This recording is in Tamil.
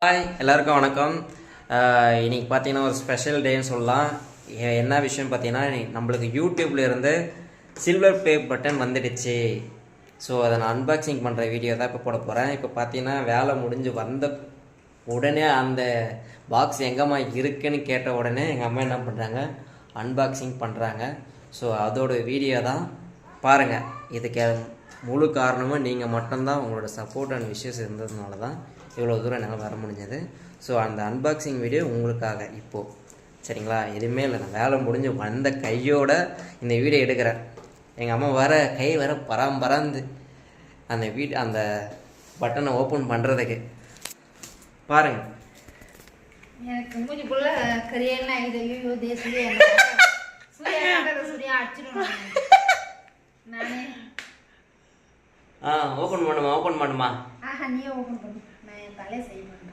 ஹாய் எல்லாருக்கும் வணக்கம். இன்னைக்கு பார்த்தீங்கன்னா ஒரு ஸ்பெஷல் டேன்னு சொல்லலாம். என்ன விஷயம் பார்த்தீங்கன்னா, நம்மளுக்கு யூடியூப்ல இருந்து சில்வர் ப்ளே பட்டன் வந்துடுச்சு. ஸோ அதை நான் அன்பாக்சிங் பண்ணுற வீடியோ தான் இப்போ போட போகிறேன். இப்போ பார்த்தீங்கன்னா வேலை முடிஞ்சு வந்த உடனே அந்த பாக்ஸ் எங்கம்மா இருக்குன்னு கேட்ட உடனே எங்கள் அம்மா என்ன பண்ணுறாங்க, அன்பாக்சிங் பண்ணுறாங்க. ஸோ அதோட வீடியோ தான் பாருங்கள். இதுக்கு முழு காரணமும் நீங்கள் மட்டும்தான். உங்களோட சப்போர்ட் அண்ட் விஷஸ் இருந்ததுனால தான் இவ்வளோ தூரம் என்னால் வர முடிஞ்சது. ஸோ அந்த அன்பாக்சிங் வீடியோ உங்களுக்காக இப்போது, சரிங்களா? எதுவுமே இல்லை, நான் வேலை முடிஞ்சு வந்த கையோட இந்த வீடியோ எடுக்கிறேன். எங்கள் அம்மா வர கை வர பராந்து அந்த பட்டனை ஓப்பன் பண்ணுறதுக்கு பாருங்கள். எனக்கு மூஞ்சிக்குள்ள கரியெல்லாம் ஆகிடுது. ஐயோ தேசிய சூர்யா அடிச்சிடுவேன் நானே. ஓப்பன் பண்ணுமா? ஆஹா, நீயே ஓப்பன் பண்ணு. நான் என் தலையை செய்ய மாட்டேன்.